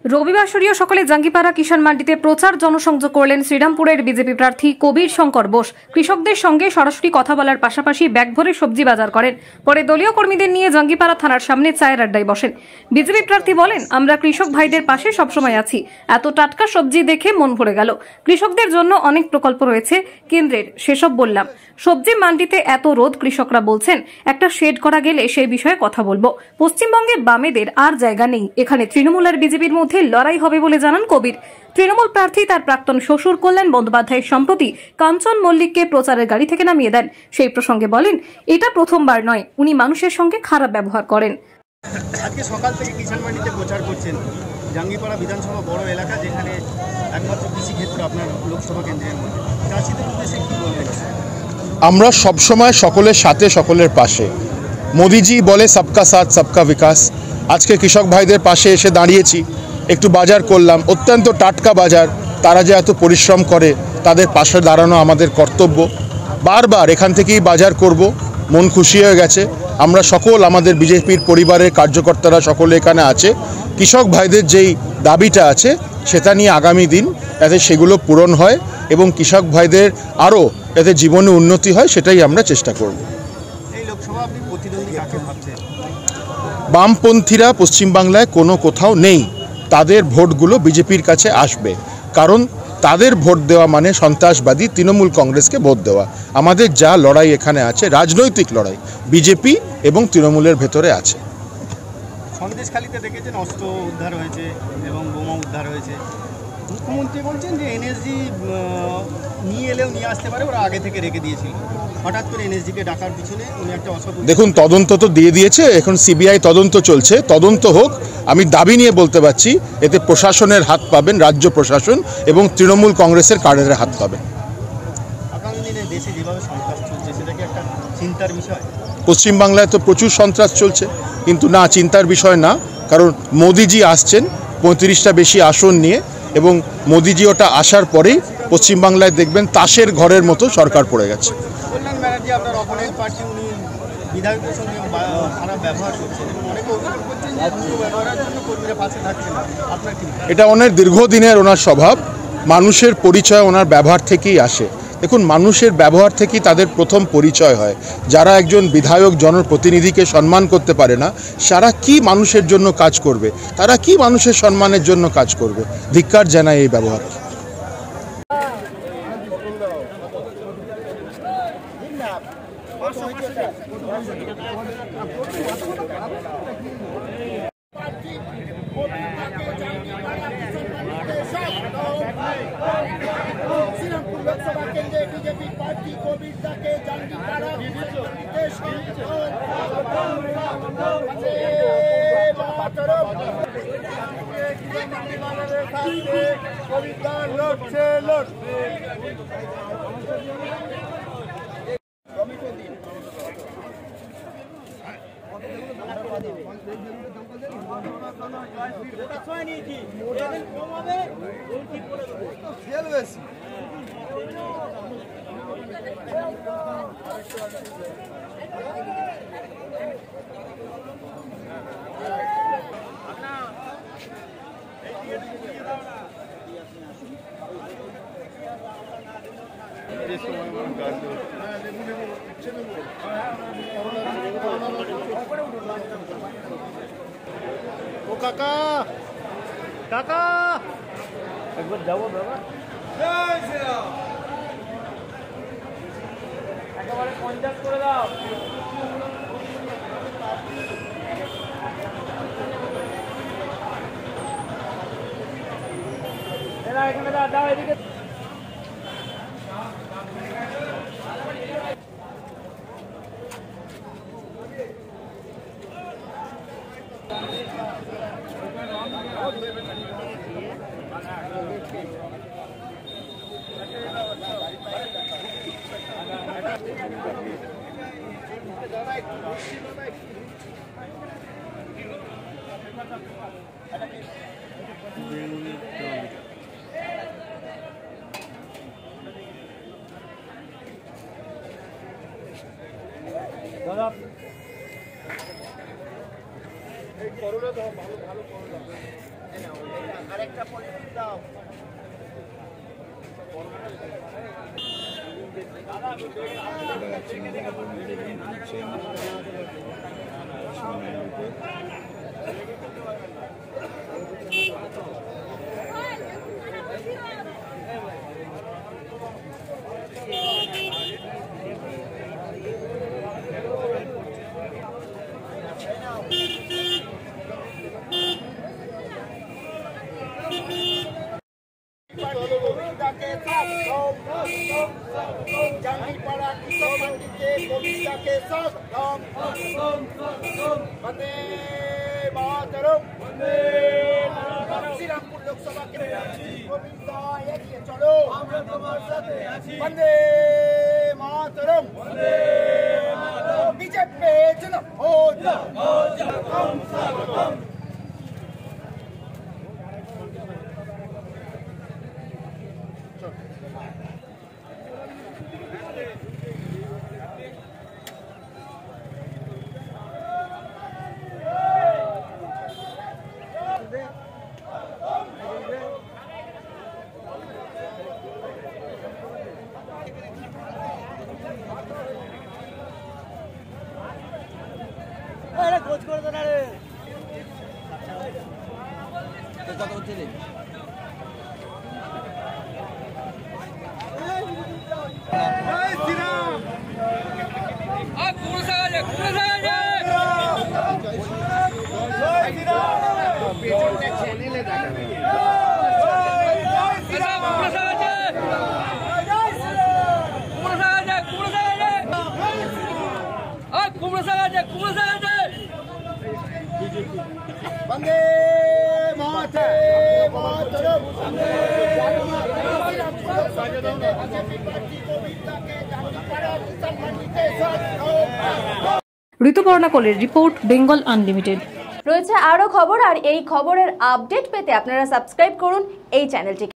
রবিবাসরীয় সকালে জাঙ্গিপাড়া কিষাণ মান্ডিতে প্রচার জনসংযোগ করলেন শ্রীরামপুরের বিজেপি প্রার্থী কবির শঙ্কর বোস। কৃষকদের সঙ্গে সরাসরি কথা বলার পাশাপাশি ব্যাগ ভরে সবজি বাজার করেন। পরে দলীয় কর্মীদের নিয়ে জাঙ্গিপাড়া থানার সামনে চায়ের আড্ডায় বসেন। বিজেপি প্রার্থী বলেন, আমরা কৃষক ভাইদের পাশে সবসময় আছি। এত টাটকা সবজি দেখে মন ভরে গেল। কৃষকদের জন্য অনেক প্রকল্প রয়েছে কেন্দ্রের, সেসব বললাম। সবজি মান্ডিতে এত রোদ, কৃষকরা বলছেন একটা শেড করা গেলে সেই বিষয়ে কথা বলবো। পশ্চিমবঙ্গে বামেদের আর জায়গা নেই, এখানে তৃণমূল আর বিজেপির মধ্যে লড়াই হবে বলে জানান কবির। তৃণমূল প্রার্থী তার প্রাক্তন শ্বশুর কল্যাণ বন্দ্যোপাধ্যায় সম্প্রতি কাঞ্চন মল্লিককে প্রচারের গাড়ি থেকে নামিয়ে দেন। সেই প্রসঙ্গে বলেন, এটা প্রথমবার নয়, উনি মানুষের সঙ্গে খারাপ ব্যবহার করেন। আজকে সকাল থেকে কিষাণ মান্ডিতে প্রচার করছেন। জাঙ্গিপাড়া বিধানসভা বড় এলাকা, যেখানে একমাত্র কৃষি ক্ষেত্র আপনার লোকসভা কেন্দ্রের মধ্যে। চাষিদের উদ্দেশ্যে কি বলবেন? আমরা সবসময় সকলের সাথে, সকলের পাশে। মোদিজি বলে সবকা সাথ সবকা বিকাশ। আজকে কৃষক ভাইদের পাশে এসে দাঁড়িয়েছি, একটু বাজার করলাম, অত্যন্ত টাটকা বাজার। তারা যে এত পরিশ্রম করে, তাদের পাশে দাঁড়ানো আমাদের কর্তব্য। বারবার এখান থেকেই বাজার করব, মন খুশি হয়ে গেছে। আমরা সকল আমাদের বিজেপির পরিবারের কার্যকর্তারা সকলে এখানে আছে। কৃষক ভাইদের যেই দাবিটা আছে সেটা নিয়ে আগামী দিন যাতে সেগুলো পূরণ হয় এবং কৃষক ভাইদের আরও যাতে জীবনে উন্নতি হয়, সেটাই আমরা চেষ্টা করব। এই লোকসভা আপনি প্রতিদ্বন্দ্বী কাকে ভাবছেন? বামপন্থীরা পশ্চিমবাংলায় কোনো কোথাও নেই। তাদের ভোটগুলো বিজেপির কাছে আসবে, কারণ তাদের ভোট দেওয়া মানে সন্ত্রাসবাদী তৃণমূল কংগ্রেসকে ভোট দেওয়া। আমাদের যা লড়াই এখানে আছে, রাজনৈতিক লড়াই, বিজেপি এবং তৃণমূলের ভেতরে আছে। সন্দেশখালীতে দেখেছেন অস্ত্র উদ্ধার হয়েছে এবং বোমা উদ্ধার হয়েছে। মুখ্যমন্ত্রী বলছেন যে এনএসজি নিয়ে এলেও নিয়ে আসতে পারে, ওরা আগে থেকে রেখে দিয়েছিল। হঠাৎ করে এনএসজিকে ডাকার পিছনে উনি একটা অসৎ। দেখুন, তদন্ত তো দিয়ে দিয়েছে, এখন সিবিআই তদন্ত চলছে। তদন্ত হোক। আমি দাবি নিয়ে বলতে পারছি, এতে প্রশাসনের হাত পাবেন, রাজ্য প্রশাসন, এবং তৃণমূল কংগ্রেসের কাডারের হাত পাবেন। আগামী দিনে দেশে যেভাবে সন্ত্রাস চলছে, সেটা কি একটা চিন্তার বিষয়? পশ্চিমবাংলায় তো প্রচুর সন্ত্রাস চলছে, কিন্তু না, চিন্তার বিষয় না। কারণ মোদিজি আসছেন 35টা বেশি আসন নিয়ে, এবং মোদিজি ওটা আসার পরেই পশ্চিমবাংলায় দেখবেন তাসের ঘরের মতো সরকার পড়ে গেছে। কল্যাণ ব্যানার্জি আপনার অপোনেন্ট পার্টি, উনি বিধায়কদের সঙ্গে খারাপ ব্যবহার করছেন এবং অনেকে অভিযোগ করছেন যে ব্যবহারের জন্য কর্মীরা পাশে থাকছে না। আপনার কি? এটা অনেক দীর্ঘদিনের ওনার স্বভাব। মানুষের পরিচয় ওনার ব্যবহার থেকেই আসে। দেখুন, মানুষের ব্যবহার থেকেই তাদের প্রথম পরিচয় হয়। যারা একজন বিধায়ক জনপ্রতিনিধিকে সম্মান করতে পারে না, তারা কি মানুষের জন্য কাজ করবে? তারা কি মানুষের সম্মানের জন্য কাজ করবে? ধিক্কার জানায় এই ব্যবহার। শ্রীরামপুর লোকসভা কেন্দ্রে বিজেপি প্রার্থী কবির তাকে জাঙ্গিপাড়া ও কাকা, কাকা একবার যাবো দাদা। একেবারে 50 করে দাও। এরা এখানে দাও, এদিকে দাদা এই করোনা তো ভালো ভালো করোনা। আরেকটা পলিথিন দাও। জাঙ্গিপাড়া কৃষক মান্ডিতে কবিতাকে স্বাগতম। বন্দে মাতরম। শ্রীরামপুর লোকসভা কেন্দ্রে কবিতা এগিয়ে চলো, আমরা তোমার সাথে আছি। বন্দে মাতরম। বিজেপি স্বাগতম। খোঁজ করে দেন রে কত হচ্ছে রে জয় শ্রীরাম। আর কোন জায়গায় জয় শ্রীরাম পেছনে চ্যানেলে দেখাবে। জয় শ্রীরাম কোন জায়গায় জয় শ্রীরাম কোন জায়গায় আর কোন জায়গায় বন্দে মাতরম। ঋতুপর্ণা কোলের রিপোর্ট, বেঙ্গল আনলিমিটেড। রয়েছে আরো খবর, আর এই খবরের আপডেট পেতে আপনারা সাবস্ক্রাইব করুন এই চ্যানেলটিকে।